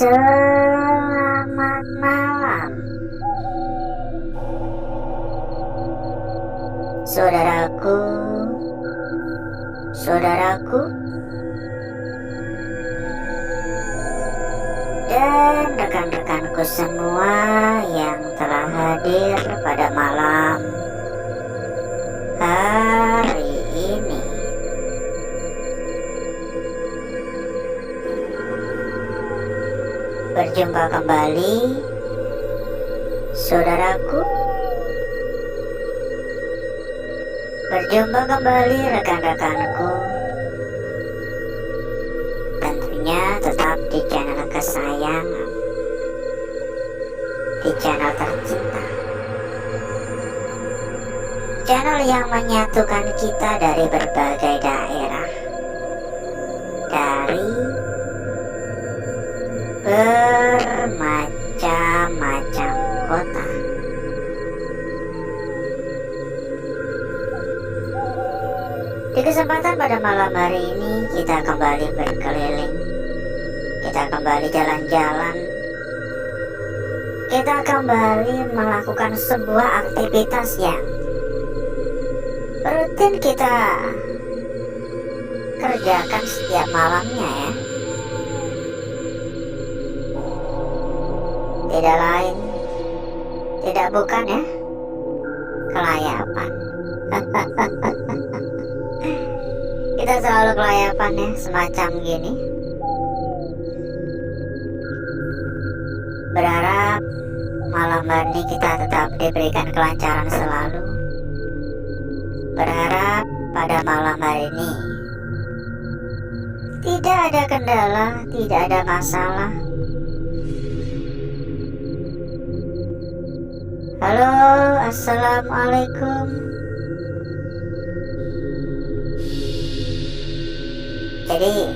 Selamat malam, saudaraku, saudaraku, dan rekan-rekanku semua yang telah hadir pada malam hari ini. Berjumpa kembali, saudaraku. Berjumpa kembali rekan-rekanku. Tentunya tetap di channel kesayangan, di channel tercinta, channel yang menyatukan kita dari berbagai daerah, dari bermacam-macam kota. Di kesempatan pada malam hari ini, kita kembali berkeliling, kita kembali jalan-jalan, kita kembali melakukan sebuah aktivitas yang rutin kita kerjakan setiap malamnya, ya. Tidak lain, tidak bukan, ya, kelayapan. Kita selalu kelayapan, ya, semacam gini. Berharap malam hari ini kita tetap diberikan kelancaran selalu. Berharap pada malam hari ini tidak ada kendala, tidak ada masalah. Halo, assalamualaikum. Jadi,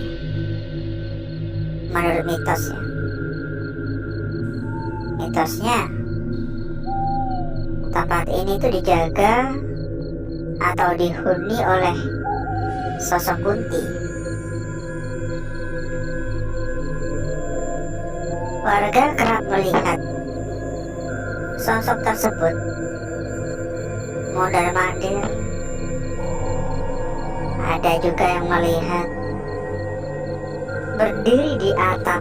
menurut mitos, ya, mitosnya tempat ini tuh dijaga atau dihuni oleh sosok Kunti. Warga kerap melihat sosok tersebut mondar-mandir. Ada juga yang melihat berdiri di atap.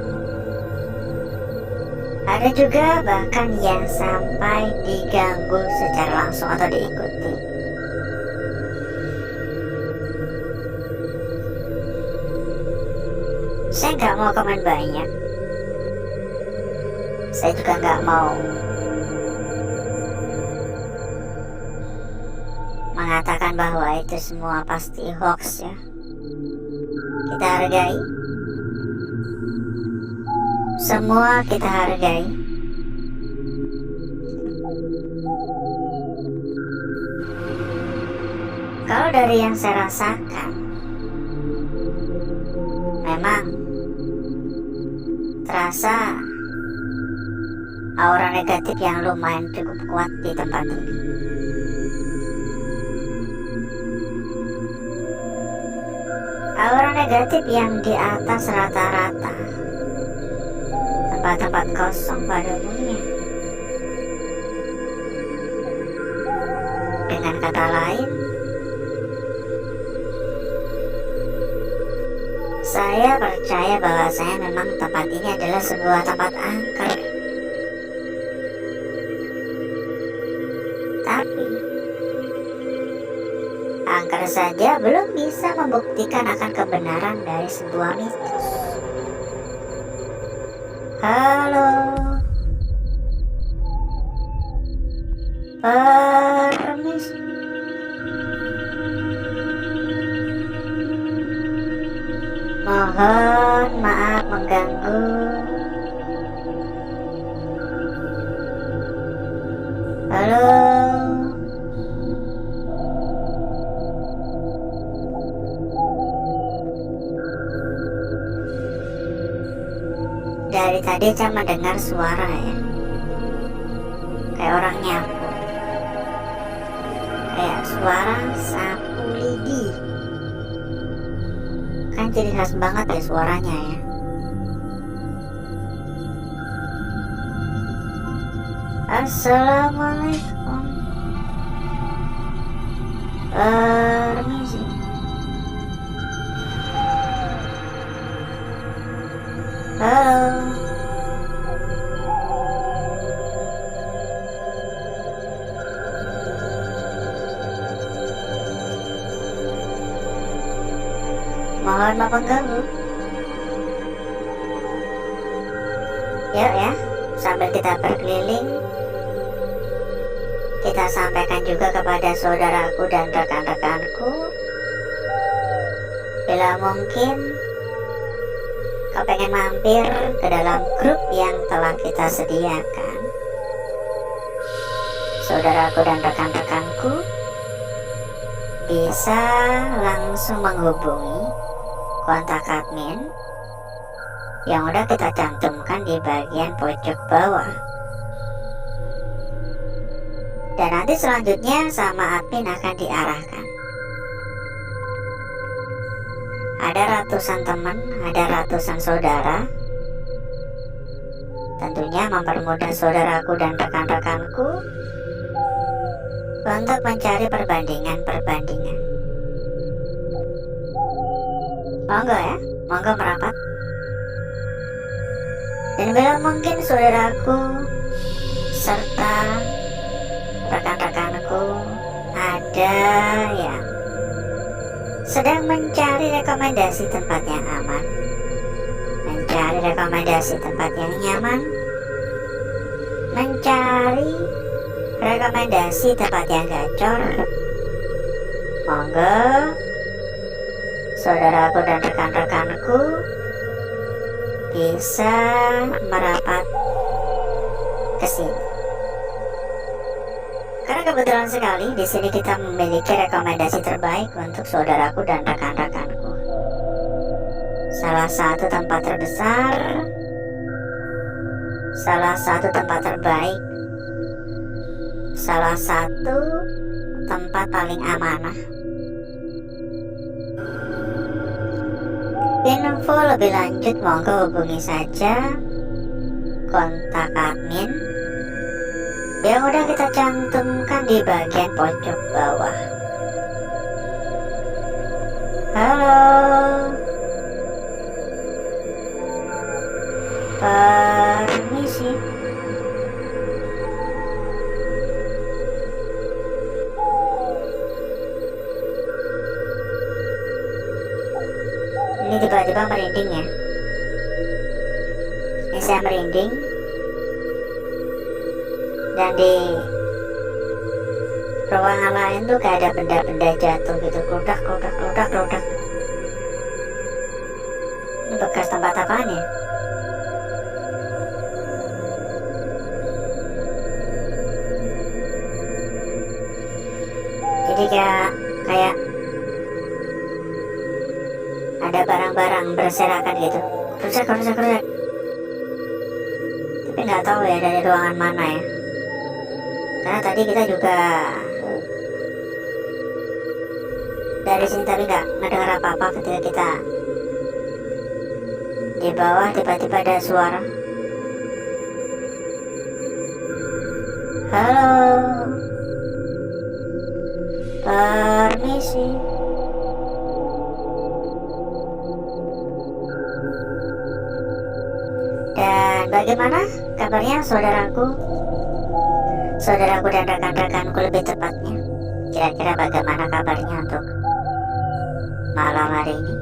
Ada juga bahkan yang sampai diganggu secara langsung atau diikuti. Saya nggak mau komen banyak. Saya juga nggak mau mengatakan bahwa itu semua pasti hoax, ya. Kita hargai. Semua kita hargai. Kalau dari yang saya rasakan, memang terasa aura negatif yang lumayan cukup kuat di tempat ini. Aura negatif yang di atas rata-rata tempat-tempat kosong pada umumnya. Dengan kata lain, saya percaya bahwasanya memang tempat ini adalah sebuah tempat angker. Tapi angker saja belum bisa membuktikan akan kebenaran dari sebuah mitos. Halo, permisi. Mohon maaf mengganggu. Halo. Dari tadi saya mendengar suara, ya, kayak orang nyapu, kayak suara sapu lidi. Kan ciri khas banget ya suaranya, ya. Assalamualaikum. Permisi. Halo. Mohon maaf mengganggu. Yuk ya, sambil kita berkeliling, kita sampaikan juga kepada saudaraku dan rekan-rekanku, bila mungkin kau pengen mampir ke dalam grup yang telah kita sediakan. Saudaraku dan rekan-rekanku bisa langsung menghubungi kontak admin yang udah kita cantumkan di bagian pojok bawah. Dan nanti selanjutnya sama admin akan diarahkan. Ada ratusan teman, ada ratusan saudara. Tentunya mempermudah saudaraku dan rekan-rekanku untuk mencari perbandingan-perbandingan. Monggo ya, monggo merapat. Dan bila mungkin saudaraku serta rekan-rekanku ada yang sedang mencari rekomendasi tempat yang aman, mencari rekomendasi tempat yang nyaman, mencari rekomendasi tempat yang gacor, monggo saudaraku dan rekan-rekanku bisa merapat ke sini. Karena kebetulan sekali di sini kita memiliki rekomendasi terbaik untuk saudaraku dan rekan-rekanku. Salah satu tempat terbesar, salah satu tempat terbaik, salah satu tempat paling amanah. Info lebih lanjut monggo hubungi saja kontak admin yang udah kita cantumkan di bagian pojok bawah. Halo. Permisi. Ini tiba-tiba merinding ya. Ini saya merinding. Dan di ruangan lain tuh kayak ada benda-benda jatuh gitu, keludak. Ini bekas tempat apaan ya? Jadi kayak ada barang-barang berserakan gitu, rusak. Tapi nggak tahu ya dari ruangan mana ya. Karena tadi kita juga dari sini tapi nggak mendengar apa-apa ketika kita di bawah tiba-tiba ada suara. Halo. Permisi. Dan bagaimana kabarnya saudaraku dan rekan-rekanku lebih tepatnya? Kira-kira bagaimana kabarnya untuk malam hari ini?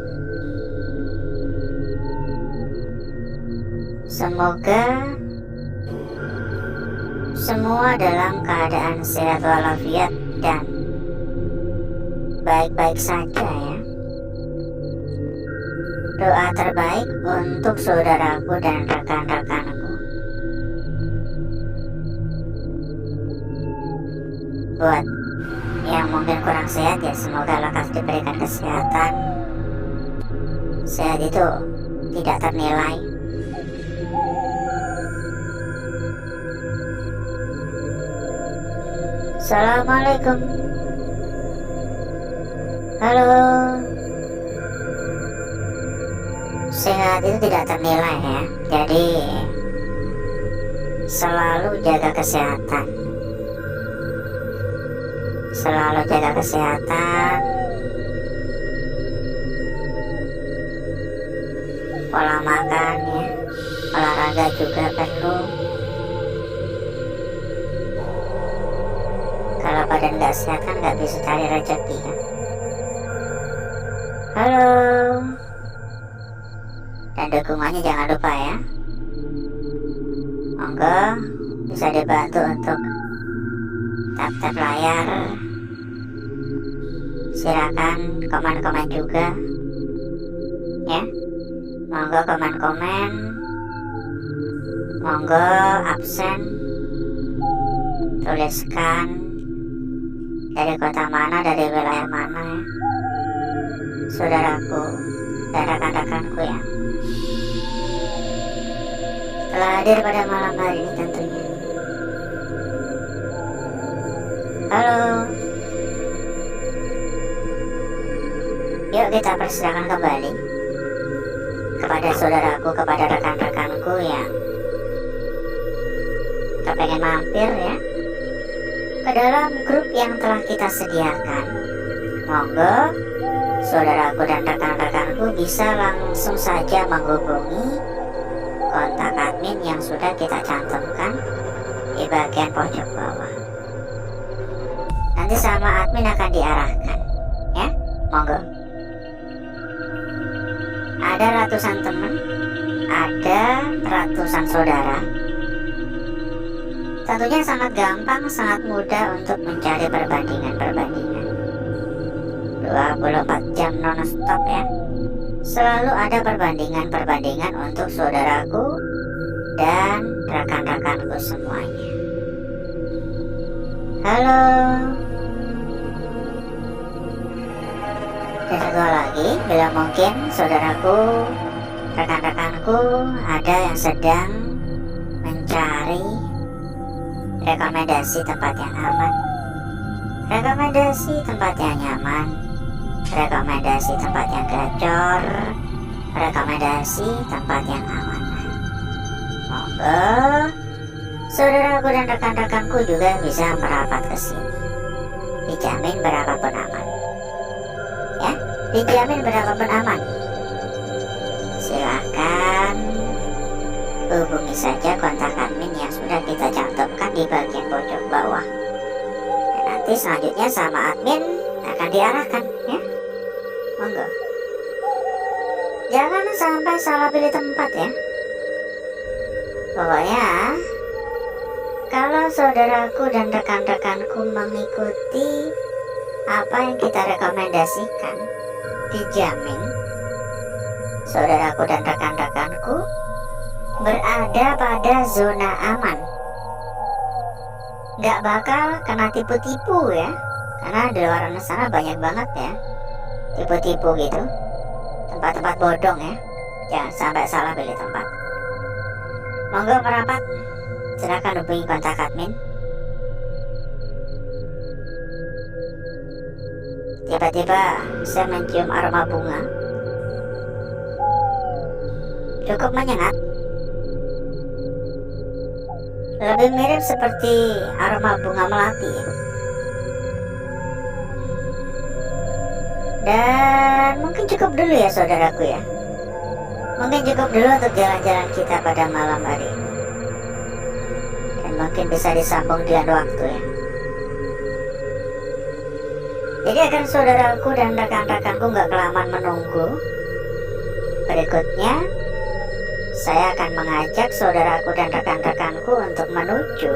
Semoga semua dalam keadaan sehat walafiat dan baik-baik saja ya. Doa terbaik untuk saudaraku dan rekan-rekanku. Buat yang mungkin kurang sehat ya, semoga lekas diberikan kesehatan. Sehat itu tidak ternilai. Assalamualaikum. Halo. Sehat itu tidak ternilai ya. Jadi selalu jaga kesehatan. Selalu jaga kesehatan. Pola makan ya, olahraga juga perlu. Kalau badan nggak sehat kan nggak bisa cari rezeki kan. Halo. Dan dukungannya jangan lupa ya. Monggo bisa dibantu untuk tap-tap layar. Silakan komen-komen juga ya. Monggo komen-komen. Monggo absen. Tuliskan dari kota mana, dari wilayah mana ya, saudaraku dan rekan-rekanku ya, telah hadir pada malam hari ini tentunya. Halo. Yuk kita persilakan kembali kepada saudaraku, kepada rekan-rekanku yang kepengen mampir ya ke dalam grup yang telah kita sediakan. Monggo saudaraku dan rekan-rekanku bisa langsung saja menghubungi kontak admin yang sudah kita cantumkan di bagian pojok bawah. Nanti sama admin akan diarahkan ya. Monggo. Ada ratusan teman, ada ratusan saudara. Tentunya sangat gampang, sangat mudah untuk mencari perbandingan-perbandingan. 24 jam non-stop ya. Selalu ada perbandingan-perbandingan untuk saudaraku dan rekan-rekanku semuanya. Halo. Dan satu lagi, bila mungkin saudaraku, rekan-rekanku ada yang sedang mencari rekomendasi tempat yang aman, rekomendasi tempat yang nyaman, rekomendasi tempat yang gacor, rekomendasi tempat yang aman. Monggo saudaraku dan rekan-rekanku juga bisa merapat ke sini. Dijamin berapapun aman. Ya, dijamin berapapun aman. Silakan hubungi saja kontak admin yang sudah kita cantumkan di bagian pojok bawah. Dan nanti selanjutnya sama admin akan diarahkan ya. Monggo. Jangan sampai salah pilih tempat ya. Pokoknya kalau saudaraku dan rekan-rekanku mengikuti apa yang kita rekomendasikan, dijamin saudaraku dan rekan-rekanku berada pada zona aman. Gak bakal kena tipu-tipu ya. Karena di luar sana banyak banget ya tipu-tipu gitu, tempat-tempat bodong ya. Jangan sampai salah pilih tempat. Monggo merapat, silakan hubungi kontak admin. Tiba-tiba saya mencium aroma bunga, cukup menyengat. Lebih mirip seperti aroma bunga melati ya. Dan mungkin cukup dulu ya saudaraku ya. Mungkin cukup dulu untuk jalan-jalan kita pada malam hari ini. Dan mungkin bisa disambung dengan waktu ya. Jadi agar saudaraku dan rekan-rekanku gak kelamaan menunggu, berikutnya saya akan mengajak saudaraku dan rekan-rekanku untuk menuju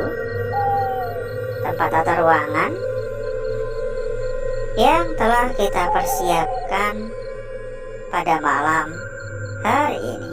tempat tata ruangan yang telah kita persiapkan pada malam hari ini.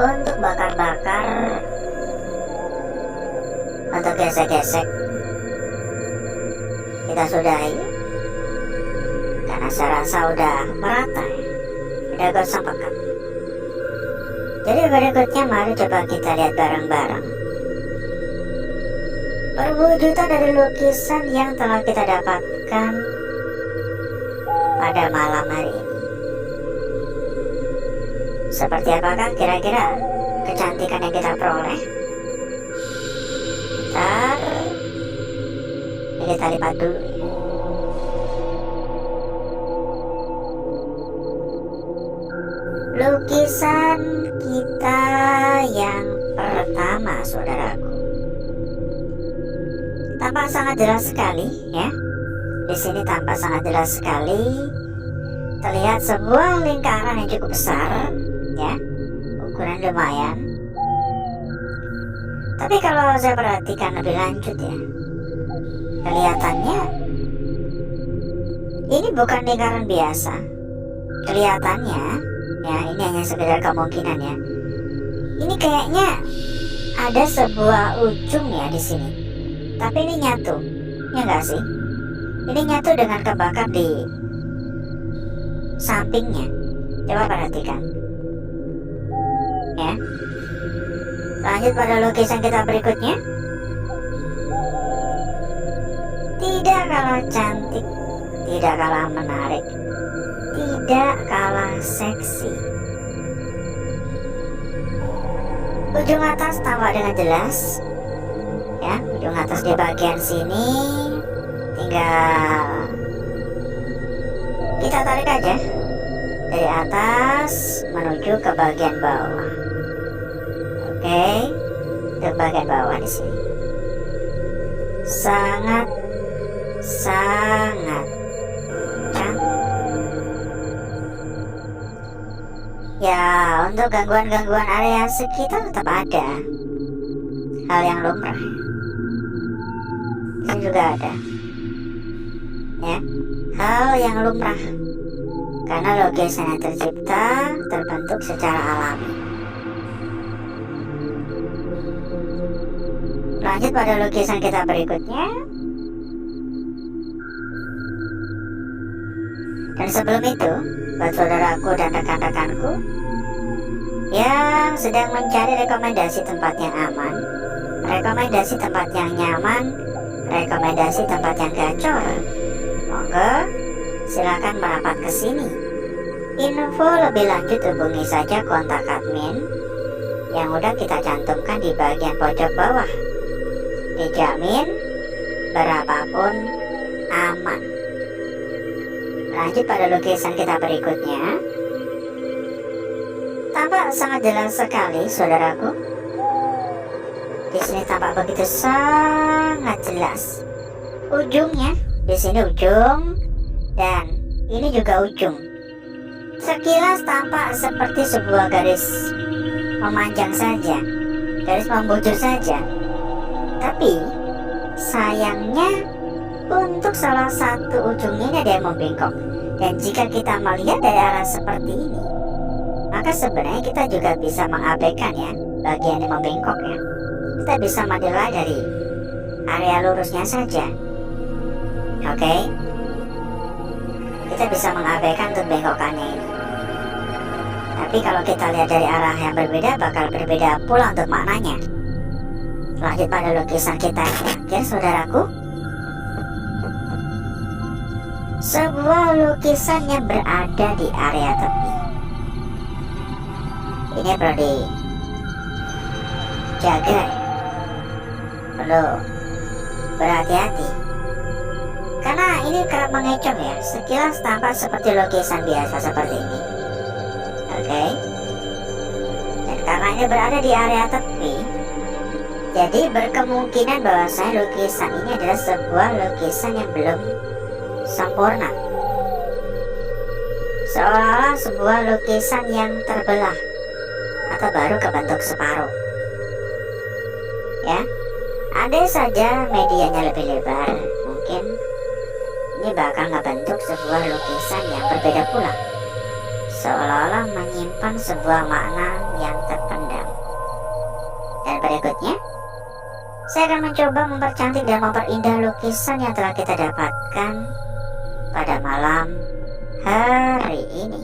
Untuk bakar-bakar atau gesek-gesek kita sudahi, karena saya rasa udah merata ya, udah gosong pekat. Jadi berikutnya mari coba kita lihat bareng-bareng perwujudan dari lukisan yang telah kita dapatkan pada malam hari ini. Seperti apakah kira-kira kecantikan yang kita peroleh? Ntar ini kita lipat dulu ya. Lukisan kita yang pertama, saudaraku, tampak sangat jelas sekali ya. Di sini tampak sangat jelas sekali, terlihat sebuah lingkaran yang cukup besar ya, ukuran lumayan. Tapi kalau saya perhatikan lebih lanjut ya, kelihatannya ini bukan lingkaran biasa. Kelihatannya ya, ini hanya sekedar kemungkinan ya. Ini kayaknya ada sebuah ujung ya di sini. Tapi ini nyatu, ya nggak sih? Ini nyatu dengan kebakar di sampingnya. Coba perhatikan. Ya. Lanjut pada lukisan kita berikutnya. Tidak kalah cantik, tidak kalah menarik, tidak kalah seksi. Ujung atas tampak dengan jelas. Ya, ujung atas di bagian sini tinggal kita tarik aja dari atas menuju ke bagian bawah. Oke, ke bagian bawah di sini. Sangat cantik. Ya, untuk gangguan-gangguan area sekitar tetap ada. Hal yang lumrah. Ini juga ada. Ya, hal yang lumrah. Karena lukisan yang tercipta terbentuk secara alami. Lanjut pada lukisan kita berikutnya. Dan sebelum itu, buat saudaraku dan rekan-rekanku, yang sedang mencari rekomendasi tempat yang aman, rekomendasi tempat yang nyaman, rekomendasi tempat yang gacor, monggo silakan merapat ke sini. Info lebih lanjut hubungi saja kontak admin yang udah kita cantumkan di bagian pojok bawah. Dijamin berapapun aman. Lanjut pada lukisan kita berikutnya. Tampak sangat jelas sekali, saudaraku. Di sini tampak begitu sangat jelas. Ujungnya di sini ujung dan ini juga ujung. Sekilas tampak seperti sebuah garis memanjang saja, garis membujur saja. Tapi sayangnya untuk salah satu ujung ini ada yang membengkok. Dan jika kita melihat dari arah seperti ini, maka sebenarnya kita juga bisa mengabaikan ya bagian yang membengkok ya. Kita bisa menilai dari area lurusnya saja. Oke, kita bisa mengabaikan untuk bengkokannya ini. Tapi kalau kita lihat dari arah yang berbeda, bakal berbeda pula untuk maknanya. Lanjut pada lukisan kita yang terakhir, saudaraku. Sebuah lukisan yang berada di area tepi. Ini perlu dijaga ya. Perlu berhati-hati. Karena ini kerap mengecoh ya. Sekilas tampak seperti lukisan biasa seperti ini. Oke. Dan karena ini berada di area tepi, jadi berkemungkinan bahwasanya lukisan ini adalah sebuah lukisan yang belum sempurna. Seolah-olah sebuah lukisan yang terbelah atau baru kebentuk separuh. Ya, andai saja medianya lebih lebar, mungkin ini bakal ngebentuk sebuah lukisan yang berbeda pula, seolah-olah menyimpan sebuah makna yang terpendam. Dan berikutnya, saya akan mencoba mempercantik dan memperindah lukisan yang telah kita dapatkan pada malam hari ini.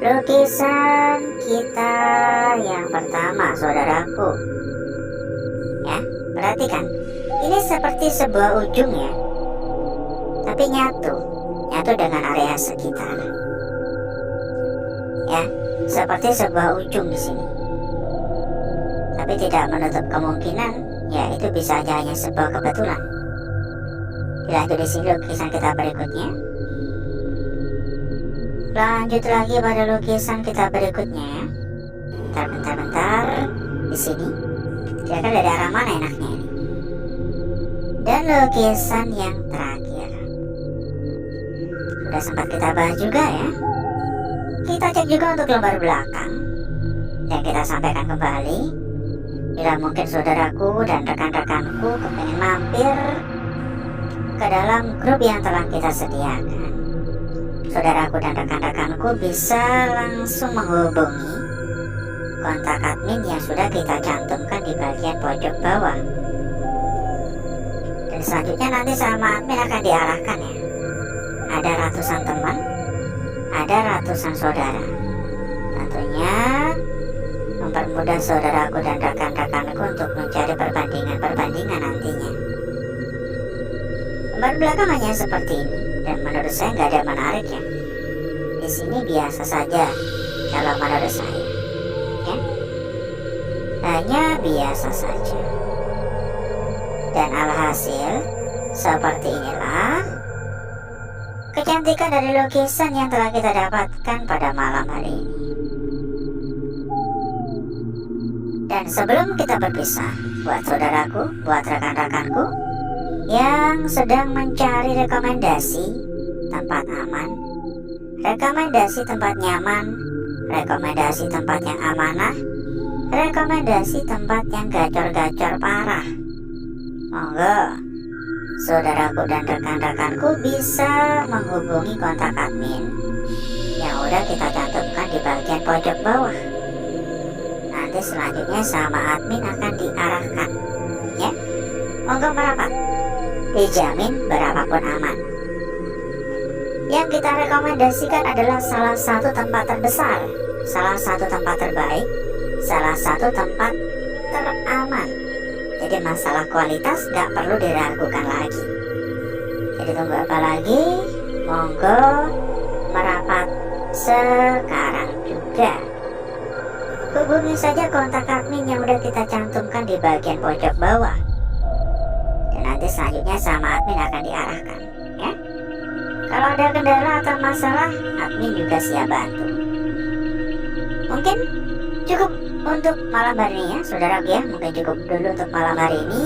lukisan kita yang pertama, saudaraku. Ya, perhatikan. Ini seperti sebuah ujung ya, tapi nyatu dengan area sekitar. Ya, seperti sebuah ujung di sini. Tapi tidak menutup kemungkinan, ya itu bisa aja hanya sebuah kebetulan. Lanjut di sini lukisan kita berikutnya. Lanjut lagi pada lukisan kita berikutnya. Bentar. Di sini. Kira-kira dari arah mana enaknya ini? Dan lukisan yang terakhir. Sudah sempat kita bahas juga ya. Kita cek juga untuk lembar belakang. Dan kita sampaikan kembali. Bila mungkin saudaraku dan rekan-rekanku kepengen mampir ke dalam grup yang telah kita sediakan, saudaraku dan rekan-rekanku bisa langsung menghubungi kontak admin yang sudah kita cantumkan di bagian pojok bawah. Dan selanjutnya nanti sama admin akan diarahkan ya. Ada ratusan teman, ada ratusan saudara. Tentunya mempermudah saudaraku dan rekan-rekanku untuk mencari perbandingan nantinya. Lembar belakang hanya seperti ini, dan menurut saya nggak ada menarik ya. Di sini biasa saja kalau menurut saya, ya. Hanya biasa saja. Dan alhasil seperti inilah kecantikan dari lukisan yang telah kita dapatkan pada malam hari ini. Dan sebelum kita berpisah, buat saudaraku, buat rekan-rekanku yang sedang mencari rekomendasi tempat aman, rekomendasi tempat nyaman, rekomendasi tempat yang amanah, rekomendasi tempat yang gacor-gacor parah, monggo saudaraku dan rekan-rekanku bisa menghubungi kontak admin yang udah kita cantumkan di bagian pojok bawah. Nanti selanjutnya sama admin akan diarahkan ya. Monggo merapat, dijamin berapapun aman. Yang kita rekomendasikan adalah salah satu tempat terbesar, salah satu tempat terbaik, salah satu tempat teraman. Jadi masalah kualitas gak perlu diragukan lagi. Jadi tunggu apa lagi? Monggo merapat sekarang juga. Hubungi saja kontak admin yang udah kita cantumkan di bagian pojok bawah. Dan nanti selanjutnya sama admin akan diarahkan ya. Kalau ada kendala atau masalah, admin juga siap bantu. Mungkin cukup untuk malam hari ini ya saudaraku ya. Mungkin cukup dulu untuk malam hari ini.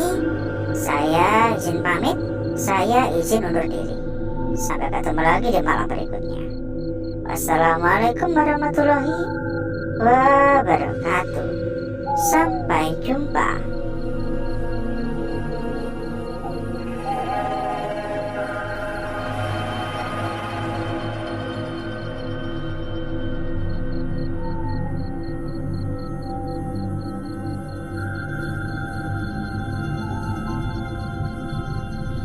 Saya izin pamit, saya izin undur diri. Sampai ketemu lagi di malam berikutnya. Wassalamualaikum warahmatullahi wabarakatuh. Sampai jumpa.